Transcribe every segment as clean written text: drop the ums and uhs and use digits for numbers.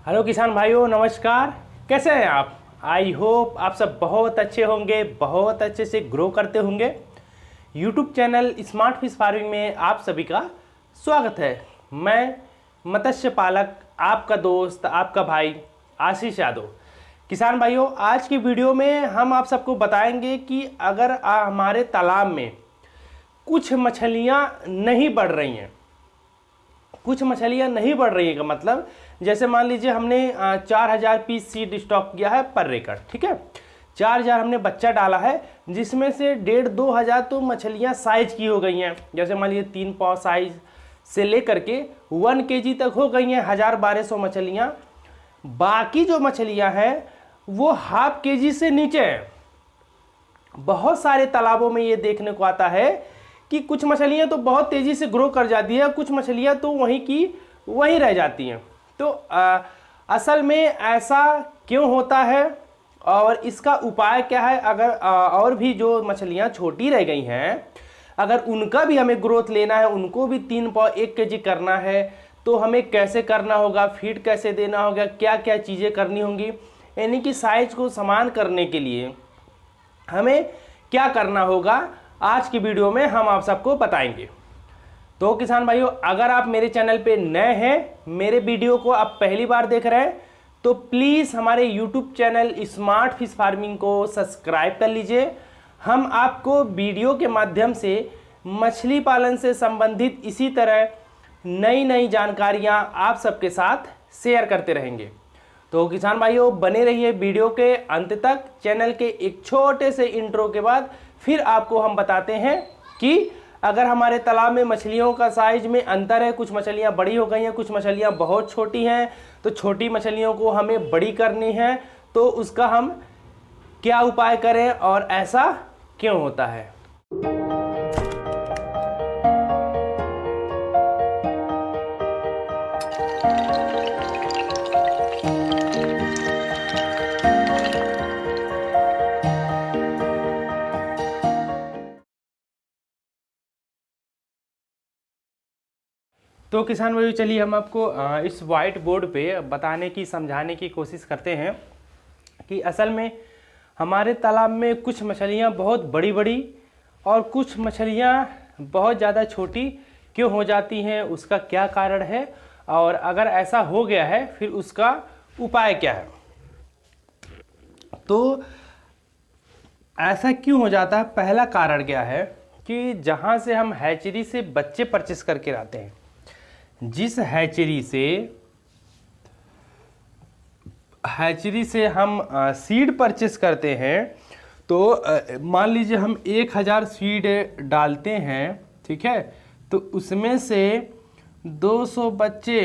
Hello किसान भाइयों, नमस्कार। कैसे हैं आप? आई होप आप सब बहुत अच्छे होंगे, बहुत अच्छे से ग्रो करते होंगे। YouTube channel smart fish farming में आप सभी का स्वागत है। मैं मत्स्य पालक, आपका दोस्त, आपका भाई आशीष यादव। किसान भाइयों, आज की वीडियो में हम आप सबको बताएंगे कि अगर हमारे तालाब में कुछ मछलियाँ नहीं बढ़ रही हैं, कुछ मछलियाँ नहीं बढ़ रही है का मतलब जैसे मान लीजिए हमने 4000 पीस सीड स्टॉक किया है पर एकड़, ठीक है। 4000 हमने बच्चा डाला है, जिसमें से 1500-2000 तो मछलियाँ साइज की हो गई हैं। जैसे मान लीजिए 3 पाव साइज से लेकर के 1 केजी तक हो गई हैं 1000-1200 मछलियाँ। बाकी जो मछलियाँ हैं वो हाफ केजी से नीचे हैं। बहुत सारे तालाबों में ये देखने को आता है कि कुछ मछलियाँ तो बहुत तेज़ी से ग्रो कर जाती है, कुछ मछलियाँ तो वहीं की वहीं रह जाती हैं। तो असल में ऐसा क्यों होता है और इसका उपाय क्या है? अगर और भी जो मछलियाँ छोटी रह गई हैं, अगर उनका भी हमें ग्रोथ लेना है, उनको भी 3 पाव 1 केजी करना है, तो हमें कैसे करना होगा, फीड कैसे देना होगा, क्या क्या चीज़ें करनी होंगी, यानी कि साइज को समान करने के लिए हमें क्या करना होगा, आज की वीडियो में हम आप सबको बताएंगे। तो किसान भाइयों, अगर आप मेरे चैनल पे नए हैं, मेरे वीडियो को आप पहली बार देख रहे हैं, तो प्लीज़ हमारे YouTube channel smart fish farming को सब्सक्राइब कर लीजिए। हम आपको वीडियो के माध्यम से मछली पालन से संबंधित इसी तरह नई नई जानकारियां आप सबके साथ शेयर करते रहेंगे। तो किसान भाइयों, बने रहिए वीडियो के अंत तक। चैनल के एक छोटे से इंट्रो के बाद फिर आपको हम बताते हैं कि अगर हमारे तालाब में मछलियों का साइज में अंतर है, कुछ मछलियां बड़ी हो गई हैं, कुछ मछलियां बहुत छोटी हैं, तो छोटी मछलियों को हमें बड़ी करनी है, तो उसका हम क्या उपाय करें और ऐसा क्यों होता है। तो किसान भाइयों, चलिए हम आपको इस वाइट बोर्ड पे बताने की, समझाने की कोशिश करते हैं कि असल में हमारे तालाब में कुछ मछलियाँ बहुत बड़ी बड़ी और कुछ मछलियाँ बहुत ज़्यादा छोटी क्यों हो जाती हैं, उसका क्या कारण है, और अगर ऐसा हो गया है फिर उसका उपाय क्या है। तो ऐसा क्यों हो जाता है? पहला कारण क्या है कि जहाँ से हम हैचरी से बच्चे परचेस करके लाते हैं, जिस हैचरी से हम सीड परचेस करते हैं, तो मान लीजिए हम 1000 सीड डालते हैं, ठीक है, तो उसमें से 200 बच्चे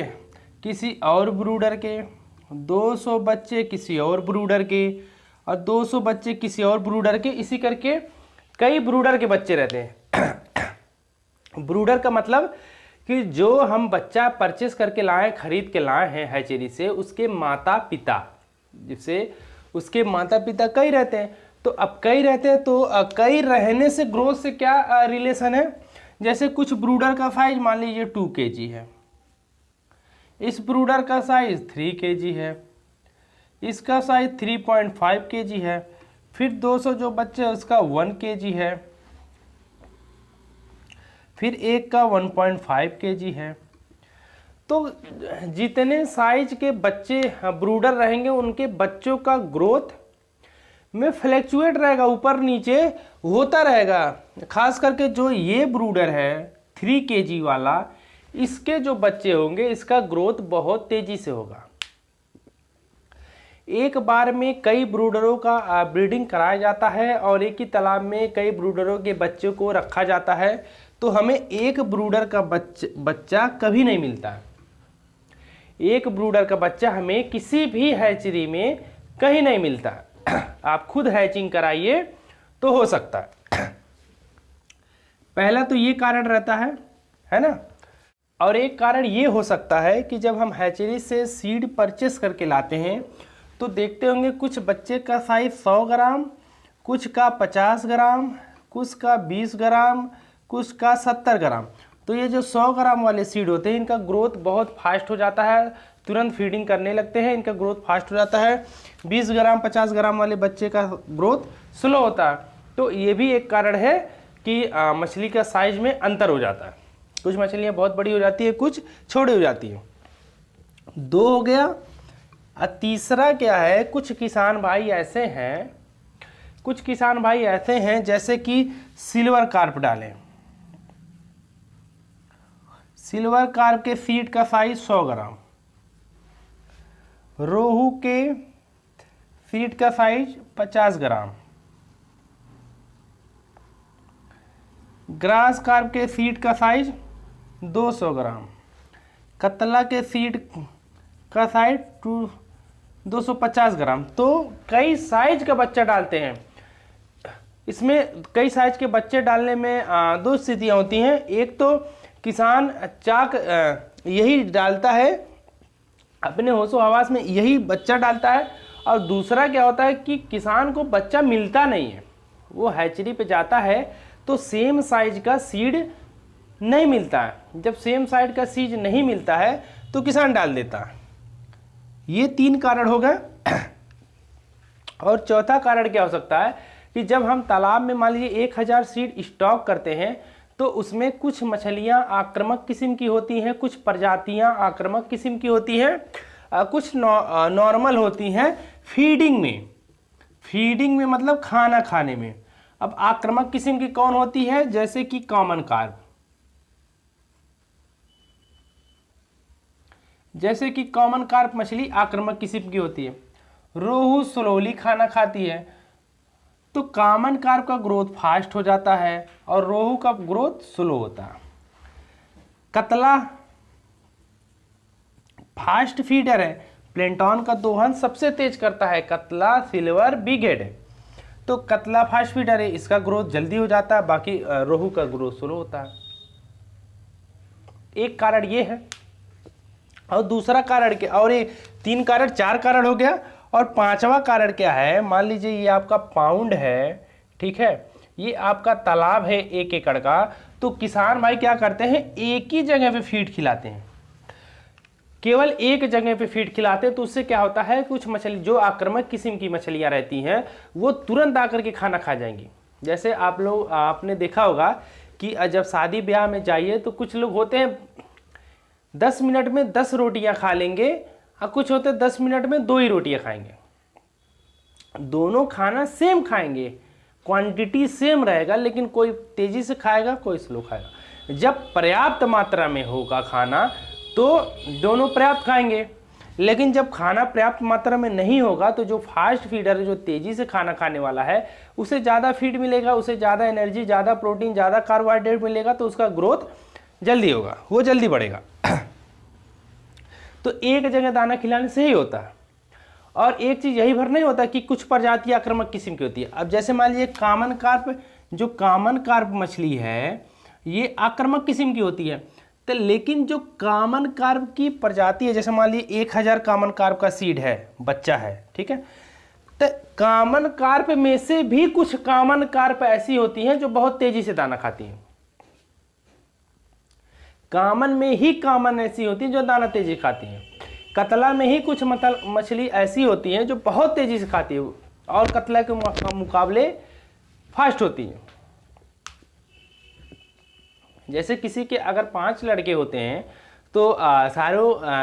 किसी और ब्रूडर के, 200 बच्चे किसी और ब्रूडर के, और 200 बच्चे किसी और ब्रूडर के, इसी करके कई ब्रूडर के बच्चे रहते हैं। ब्रूडर का मतलब कि जो हम बच्चा परचेस करके लाए, खरीद के लाए हैं हैचरी से, उसके माता पिता, जिससे उसके माता पिता कई रहते हैं। तो अब कई रहते हैं तो कई रहने से ग्रोथ से क्या रिलेशन है? जैसे कुछ ब्रूडर का साइज मान लीजिए 2 केजी है, इस ब्रूडर का साइज 3 केजी है, इसका साइज 3.5 केजी है, फिर 200 जो बच्चे उसका 1 केजी है, फिर एक का 1.5 केजी है। तो जितने साइज के बच्चे ब्रूडर रहेंगे, उनके बच्चों का ग्रोथ में फ्लैक्चुएट रहेगा, ऊपर नीचे होता रहेगा। खास करके जो ये ब्रूडर है 3 केजी वाला, इसके जो बच्चे होंगे, इसका ग्रोथ बहुत तेजी से होगा। एक बार में कई ब्रूडरों का ब्रीडिंग कराया जाता है और एक ही तालाब में कई ब्रूडरों के बच्चों को रखा जाता है, तो हमें एक ब्रूडर का बच्चा कभी नहीं मिलता। एक ब्रूडर का बच्चा हमें किसी भी हैचरी में कहीं नहीं मिलता। आप खुद हैचिंग कराइए तो हो सकता है। पहला तो ये कारण रहता है ना। और एक कारण ये हो सकता है कि जब हम हैचरी से सीड परचेस करके लाते हैं, तो देखते होंगे कुछ बच्चे का साइज 100 ग्राम, कुछ का 50 ग्राम, कुछ का 20 ग्राम, कुछ का 70 ग्राम। तो ये जो 100 ग्राम वाले सीड होते हैं, इनका ग्रोथ बहुत फास्ट हो जाता है, तुरंत फीडिंग करने लगते हैं, इनका ग्रोथ फास्ट हो जाता है। 20 ग्राम 50 ग्राम वाले बच्चे का ग्रोथ स्लो होता है। तो ये भी एक कारण है कि मछली का साइज में अंतर हो जाता है। कुछ मछलियाँ बहुत बड़ी हो जाती है, कुछ छोटी हो जाती है। 2 हो गया। और तीसरा क्या है, कुछ किसान भाई ऐसे हैं जैसे कि सिल्वर कार्प डालें। सिल्वर कार्प के फीड का साइज 100 ग्राम, रोहू के फीड का साइज 50 ग्राम, ग्रास कार्प के फीड का साइज 200 ग्राम, कतला के फीड का साइज 250 ग्राम। तो कई साइज का बच्चा डालते हैं। इसमें कई साइज के बच्चे डालने में 2 स्थितियाँ होती हैं। एक तो किसान चाक यही डालता है, अपने होशो हवास में यही बच्चा डालता है। और दूसरा क्या होता है कि किसान को बच्चा मिलता नहीं है, वो हैचरी पे जाता है तो सेम साइज का सीड नहीं मिलता है। जब सेम साइज का सीड नहीं मिलता है तो किसान डाल देता है। ये 3 कारण हो गए। और चौथा कारण क्या हो सकता है कि जब हम तालाब में मान लीजिए 1000 सीड स्टॉक करते हैं तो उसमें कुछ मछलियां आक्रामक किस्म की होती हैं, कुछ प्रजातियां आक्रामक किस्म की होती हैं, कुछ नॉर्मल होती हैं फीडिंग में मतलब खाना खाने में। अब आक्रामक किस्म की कौन होती है, जैसे कि कॉमन कार्प। जैसे कि कॉमन कार्प मछली आक्रामक किस्म की होती है। रोहू स्लोली खाना खाती है, तो कॉमन कार्प का ग्रोथ फास्ट हो जाता है और रोहू का ग्रोथ स्लो होता है। कतला फास्ट फीडर है, प्लेंटॉन का दोहन सबसे तेज करता है। कतला सिल्वर बिग हेड है, तो कतला फास्ट फीडर है, इसका ग्रोथ जल्दी हो जाता है, बाकी रोहू का ग्रोथ स्लो होता है। एक कारण ये है। और दूसरा कारण क्या, और ये 3 कारण 4 कारण हो गया। और 5वां कारण क्या है, मान लीजिए ये आपका पाउंड है, ठीक है, ये आपका तालाब है 1 एकड़ का। तो किसान भाई क्या करते हैं, एक ही जगह पे फीड खिलाते हैं, केवल एक जगह पे फीड खिलाते हैं। तो उससे क्या होता है, कुछ मछली जो आक्रामक किस्म की मछलियां रहती हैं वो तुरंत आकर के खाना खा जाएंगी। जैसे आपने देखा होगा कि जब शादी ब्याह में जाइए तो कुछ लोग होते हैं 10 मिनट में 10 रोटियां खा लेंगे, और कुछ होते 10 मिनट में 2 ही रोटियां खाएंगे। दोनों खाना सेम खाएंगे, क्वांटिटी सेम रहेगा, लेकिन कोई तेजी से खाएगा, कोई स्लो खाएगा। जब पर्याप्त मात्रा में होगा खाना तो दोनों पर्याप्त खाएंगे, लेकिन जब खाना पर्याप्त मात्रा में नहीं होगा तो जो फास्ट फीडर है, जो तेजी से खाना खाने वाला है, उसे ज़्यादा फीड मिलेगा, उसे ज़्यादा एनर्जी, ज़्यादा प्रोटीन, ज़्यादा कार्बोहाइड्रेट मिलेगा, तो उसका ग्रोथ जल्दी होगा, वो जल्दी बढ़ेगा। तो एक जगह दाना खिलाने से ही होता है। और एक चीज़ यही भर नहीं होता कि कुछ प्रजाति आक्रामक किस्म की होती है। अब जैसे मान लीजिए कॉमन कार्प, जो कॉमन कार्प मछली है ये आक्रामक किस्म की होती है। तो लेकिन जो कॉमन कार्प की प्रजाति है, जैसे मान लीजिए 1000 कॉमन कार्प का सीड है, बच्चा है, ठीक है, तो कॉमन कार्प में से भी कुछ कॉमन कार्प ऐसी होती हैं जो बहुत तेजी से दाना खाती हैं। कॉमन में ही कॉमन ऐसी होती है जो दाना तेजी खाती हैं। कतला में ही कुछ मछली ऐसी होती हैं जो बहुत तेजी से खाती है और कतला के मुकाबले फास्ट होती हैं। जैसे किसी के अगर 5 लड़के होते हैं तो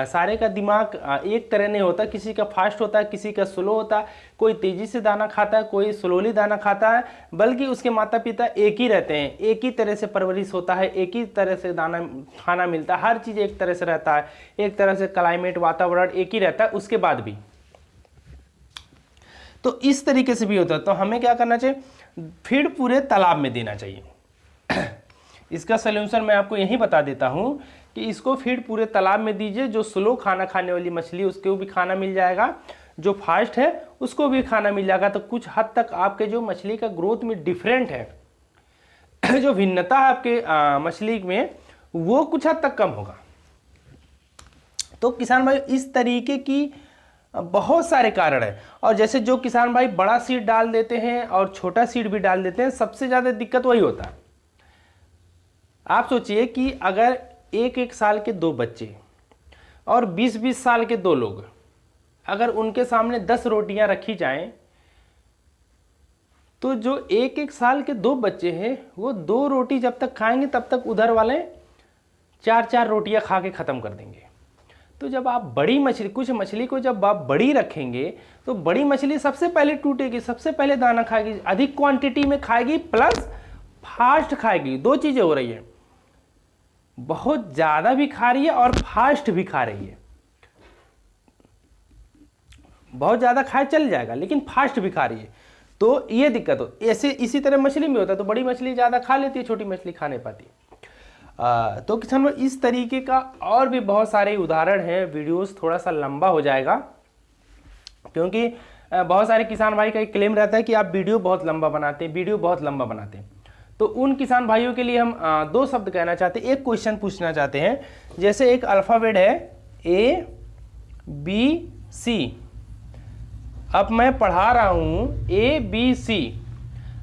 सारे का दिमाग एक तरह नहीं होता, किसी का फास्ट होता है, किसी का स्लो होता है, कोई तेजी से दाना खाता है, कोई स्लोली दाना खाता है, बल्कि उसके माता पिता एक ही रहते हैं, एक ही तरह से परवरिश होता है, एक ही तरह से दाना खाना मिलता है, हर चीज़ एक तरह से रहता है, एक तरह से क्लाइमेट वातावरण एक ही रहता है उसके बाद भी। तो इस तरीके से भी होता है। तो हमें क्या करना चाहिए, फीड पूरे तालाब में देना चाहिए। इसका सलूशन मैं आपको यही बता देता हूँ कि इसको फीड पूरे तालाब में दीजिए। जो स्लो खाना खाने वाली मछली उसको भी खाना मिल जाएगा, जो फास्ट है उसको भी खाना मिल जाएगा। तो कुछ हद तक आपके जो मछली का ग्रोथ में डिफरेंट है, जो भिन्नता है आपके मछली में, वो कुछ हद तक कम होगा। तो किसान भाई इस तरीके की बहुत सारे कारण है। और जैसे जो किसान भाई बड़ा सीड डाल देते हैं और छोटा सीड भी डाल देते हैं, सबसे ज़्यादा दिक्कत वही होता है। आप सोचिए कि अगर 1-1 साल के 2 बच्चे, और 20-20 साल के 2 लोग, अगर उनके सामने 10 रोटियां रखी जाएं तो जो 1-1 साल के 2 बच्चे हैं वो 2 रोटी जब तक खाएंगे तब तक उधर वाले 4-4 रोटियां खा के ख़त्म कर देंगे। तो जब आप बड़ी मछली, कुछ मछली को जब आप बड़ी रखेंगे तो बड़ी मछली सबसे पहले टूटेगी, सबसे पहले दाना खाएगी, अधिक क्वांटिटी में खाएगी, प्लस फास्ट खाएगी। 2 चीज़ें हो रही है, बहुत ज़्यादा भी खा रही है और फास्ट भी खा रही है। बहुत ज़्यादा खाए चल जाएगा लेकिन फास्ट भी खा रही है, तो ये दिक्कत हो। ऐसे इसी तरह मछली में होता है, तो बड़ी मछली ज़्यादा खा लेती है, छोटी मछली खा नहीं पाती। तो किसान भाई इस तरीके का और भी बहुत सारे उदाहरण हैं। वीडियोस थोड़ा सा लंबा हो जाएगा क्योंकि बहुत सारे किसान भाई का एक क्लेम रहता है कि आप वीडियो बहुत लंबा बनाते हैं, वीडियो बहुत लंबा बनाते हैं। तो उन किसान भाइयों के लिए हम 2 शब्द कहना चाहते हैं, एक क्वेश्चन पूछना चाहते हैं। जैसे एक अल्फ़ाबेट है ABC, अब मैं पढ़ा रहा हूँ ABC।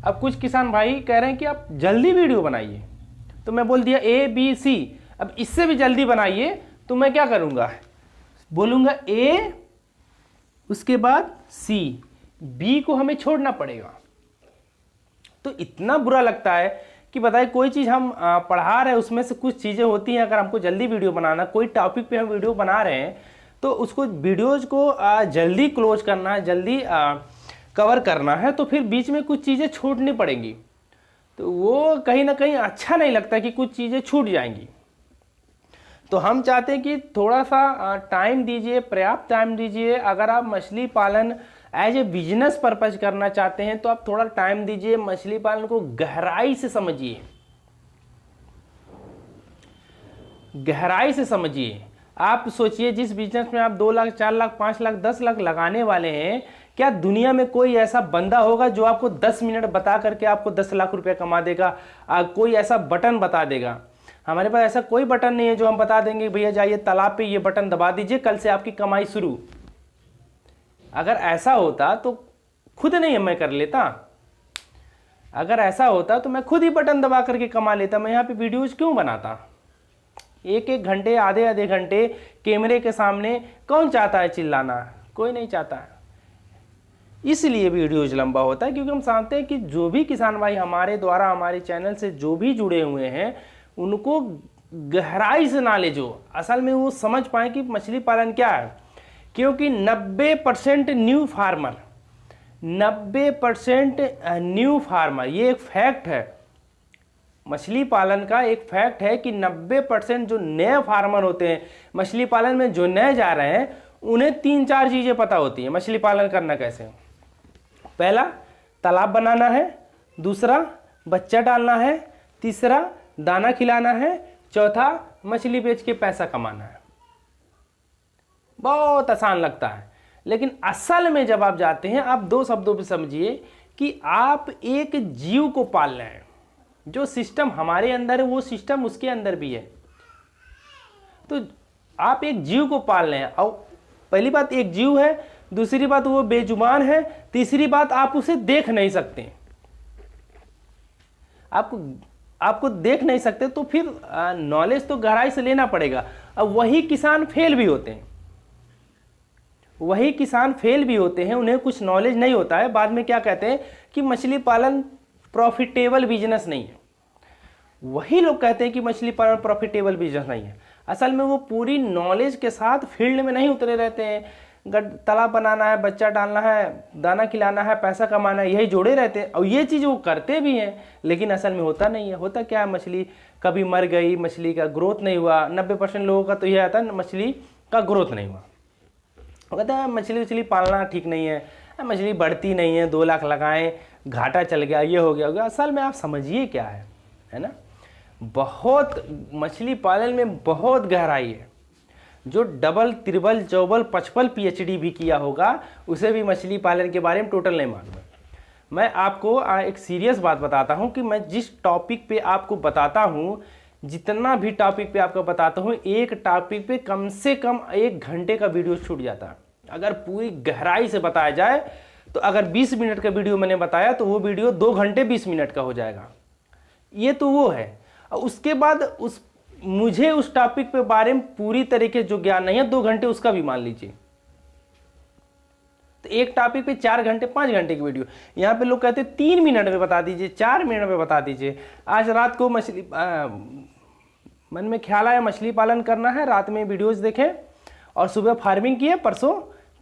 अब कुछ किसान भाई कह रहे हैं कि आप जल्दी वीडियो बनाइए, तो मैं बोल दिया ABC। अब इससे भी जल्दी बनाइए, तो मैं क्या करूँगा, बोलूँगा A, उसके बाद C, B को हमें छोड़ना पड़ेगा। तो इतना बुरा लगता है कि बताइए, कोई चीज़ हम पढ़ा रहे हैं, उसमें से कुछ चीज़ें होती हैं, अगर हमको जल्दी वीडियो बनाना, कोई टॉपिक पे हम वीडियो बना रहे हैं, तो उसको वीडियोज़ को जल्दी क्लोज करना है, जल्दी कवर करना है, तो फिर बीच में कुछ चीज़ें छूटनी पड़ेंगी। तो वो कहीं ना कहीं अच्छा नहीं लगता कि कुछ चीज़ें छूट जाएंगी। तो हम चाहते हैं कि थोड़ा सा टाइम दीजिए, पर्याप्त टाइम दीजिए। अगर आप मछली पालन एज ए बिजनेस पर्पज करना चाहते हैं तो आप थोड़ा टाइम दीजिए, मछली पालन को गहराई से समझिए, गहराई से समझिए। आप सोचिए, जिस बिजनेस में आप 2 लाख, 4 लाख, 5 लाख, 10 लाख लगाने वाले हैं, क्या दुनिया में कोई ऐसा बंदा होगा जो आपको 10 मिनट बता करके आपको 10 लाख रुपया कमा देगा? कोई ऐसा बटन बता देगा? हमारे पास ऐसा कोई बटन नहीं है जो हम बता देंगे भैया जाइए तालाब पे, ये बटन दबा दीजिए, कल से आपकी कमाई शुरू। अगर ऐसा होता तो खुद नहीं मैं कर लेता। अगर ऐसा होता तो मैं खुद ही बटन दबा करके कमा लेता। मैं यहाँ पे वीडियोज क्यों बनाता? 1-1 घंटे, आधे-आधे घंटे कैमरे के सामने कौन चाहता है चिल्लाना? कोई नहीं चाहता है। इसलिए वीडियोज लंबा होता है, क्योंकि हम जानते हैं कि जो भी किसान भाई हमारे द्वारा, हमारे चैनल से जो भी जुड़े हुए हैं, उनको गहराई से नॉलेज हो, असल में वो समझ पाए कि मछली पालन क्या है। क्योंकि 90% न्यू फार्मर, 90% न्यू फार्मर, ये एक फैक्ट है, मछली पालन का एक फैक्ट है कि 90% जो नए फार्मर होते हैं, मछली पालन में जो नए जा रहे हैं, उन्हें 3-4 चीज़ें पता होती हैं मछली पालन करना कैसे। पहला, तालाब बनाना है, दूसरा बच्चा डालना है, तीसरा दाना खिलाना है, चौथा मछली बेच के पैसा कमाना है। बहुत आसान लगता है, लेकिन असल में जब आप जाते हैं, आप 2 शब्दों पे समझिए कि आप एक जीव को पाल रहे हैं। जो सिस्टम हमारे अंदर है वो सिस्टम उसके अंदर भी है। तो आप एक जीव को पाल रहे हैं, और पहली बात एक जीव है, दूसरी बात वो बेजुबान है, तीसरी बात आप उसे देख नहीं सकते। आपको देख नहीं सकते तो फिर नॉलेज तो गहराई से लेना पड़ेगा। अब वही किसान फेल भी होते हैं, वही किसान फेल भी होते हैं, उन्हें कुछ नॉलेज नहीं होता है। बाद में क्या कहते हैं कि मछली पालन प्रॉफिटेबल बिजनेस नहीं है। वही लोग कहते हैं कि मछली पालन प्रॉफिटेबल बिजनेस नहीं है। असल में वो पूरी नॉलेज के साथ फील्ड में नहीं उतरे रहते हैं। तालाब बनाना है, बच्चा डालना है, दाना खिलाना है, पैसा कमाना है, यही जोड़े रहते हैं। और ये चीज़ वो करते भी हैं, लेकिन असल में होता नहीं है। होता क्या है, मछली कभी मर गई, मछली का ग्रोथ नहीं हुआ। 90% लोगों का तो यह आता है मछली का ग्रोथ नहीं हुआ। कहते हैं मछली पालना ठीक नहीं है, मछली बढ़ती नहीं है, 2 लाख लगाएं, घाटा चल गया, ये हो गया। असल में आप समझिए क्या है ना। बहुत मछली पालन में बहुत गहराई है। जो डबल, त्रिबल, चौबल, 55 PhD भी किया होगा, उसे भी मछली पालन के बारे में टोटल नहीं मालूम है। मैं आपको एक सीरियस बात बताता हूँ कि मैं जिस टॉपिक पे आपको बताता हूँ, जितना भी टॉपिक पे आपको बताता हूँ, एक टॉपिक पे कम से कम 1 घंटे का वीडियो छूट जाता है। अगर पूरी गहराई से बताया जाए तो अगर 20 मिनट का वीडियो मैंने बताया तो वो वीडियो 2 घंटे 20 मिनट का हो जाएगा। ये तो वो है। और उसके बाद मुझे उस टॉपिक पे बारे में पूरी तरीके जो ज्ञान नहीं है, 2 घंटे उसका भी मान लीजिए, तो एक टॉपिक पे 4 घंटे 5 घंटे की वीडियो। यहाँ पे लोग कहते हैं 3 मिनट में बता दीजिए, 4 मिनट में बता दीजिए। आज रात को मन में ख्याल आया मछली पालन करना है, रात में वीडियोस देखें और सुबह फार्मिंग किए, परसों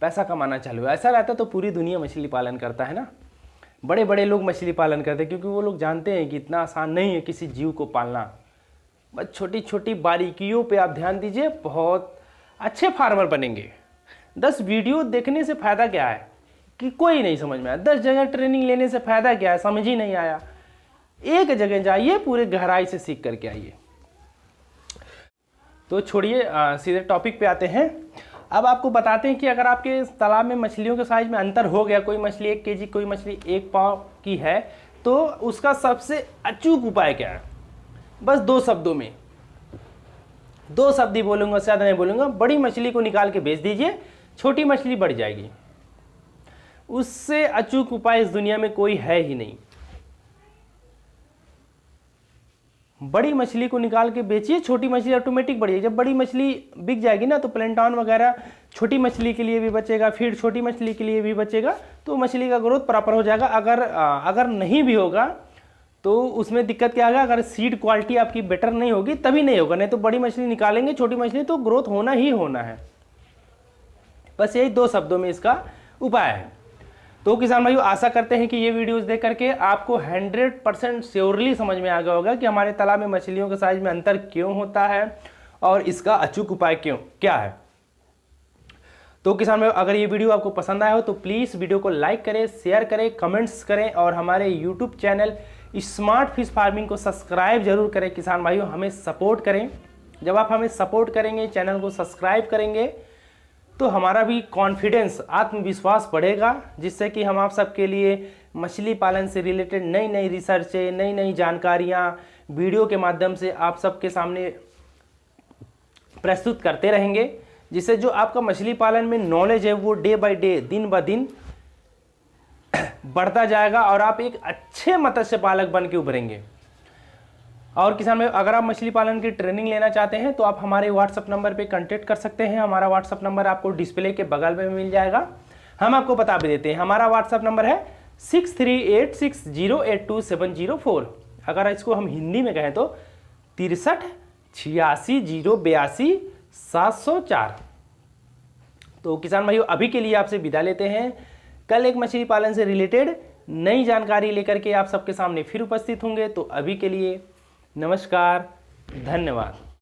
पैसा कमाना चालू है। ऐसा रहता तो पूरी दुनिया मछली पालन करता है ना। बड़े बड़े लोग मछली पालन करते हैं क्योंकि वो लोग जानते हैं कि इतना आसान नहीं है किसी जीव को पालना। बस छोटी छोटी बारीकियों पे आप ध्यान दीजिए, बहुत अच्छे फार्मर बनेंगे। 10 वीडियो देखने से फ़ायदा क्या है कि कोई नहीं समझ में आया, 10 जगह ट्रेनिंग लेने से फ़ायदा क्या है, समझ ही नहीं आया। एक जगह जाइए, पूरे गहराई से सीख करके आइए। तो छोड़िए, सीधे टॉपिक पे आते हैं। अब आपको बताते हैं कि अगर आपके तालाब में मछलियों के साइज में अंतर हो गया, कोई मछली 1 केजी, कोई मछली 1 पाव की है, तो उसका सबसे अचूक उपाय क्या है। बस 2 शब्दों में, 2 शब्द ही बोलूँगा, ज़्यादा नहीं बोलूँगा। बड़ी मछली को निकाल के बेच दीजिए, छोटी मछली बढ़ जाएगी। उससे अचूक उपाय इस दुनिया में कोई है ही नहीं। बड़ी मछली को निकाल के बेचिए, छोटी मछली ऑटोमेटिक बढ़ेगी। जब बड़ी मछली बिक जाएगी ना, तो प्लेंटॉन वगैरह छोटी मछली के लिए भी बचेगा, फिर छोटी मछली के लिए भी बचेगा, तो मछली का ग्रोथ प्रॉपर हो जाएगा। अगर नहीं भी होगा तो उसमें दिक्कत क्या आएगा, अगर सीड क्वालिटी आपकी बेटर नहीं होगी तभी नहीं होगा, नहीं तो बड़ी मछली निकालेंगे, छोटी मछली तो ग्रोथ होना ही होना है। बस यही 2 शब्दों में इसका उपाय है। तो किसान भाइयों, आशा करते हैं कि ये वीडियोस देख करके आपको 100% श्योरली समझ में आ गया होगा कि हमारे तालाब में मछलियों के साइज में अंतर क्यों होता है और इसका अचूक उपाय क्या है। तो किसान भाइयों, अगर ये वीडियो आपको पसंद आया हो तो प्लीज़ वीडियो को लाइक करें, शेयर करें, कमेंट्स करें और हमारे YouTube channel smart fish farming को सब्सक्राइब जरूर करें। किसान भाइयों, हमें सपोर्ट करें। जब आप हमें सपोर्ट करेंगे, चैनल को सब्सक्राइब करेंगे, तो हमारा भी कॉन्फिडेंस, आत्मविश्वास बढ़ेगा, जिससे कि हम आप सबके लिए मछली पालन से रिलेटेड नई नई रिसर्चें, नई नई जानकारियाँ वीडियो के माध्यम से आप सबके सामने प्रस्तुत करते रहेंगे, जिससे जो आपका मछली पालन में नॉलेज है वो डे बाय डे, दिन ब दिन बढ़ता जाएगा और आप एक अच्छे मत्स्य पालक बन के उभरेंगे। और किसान भाई, अगर आप मछली पालन की ट्रेनिंग लेना चाहते हैं तो आप हमारे व्हाट्सअप नंबर पे कांटेक्ट कर सकते हैं। हमारा व्हाट्सअप नंबर आपको डिस्प्ले के बगल में मिल जाएगा। हम आपको बता भी देते हैं, हमारा व्हाट्सअप नंबर है 6386082704। अगर इसको हम हिंदी में कहें तो 6386082704। तो किसान भाइयों, अभी के लिए आपसे विदा लेते हैं। कल एक मछली पालन से रिलेटेड नई जानकारी लेकर के आप सबके सामने फिर उपस्थित होंगे। तो अभी के लिए नमस्कार, धन्यवाद।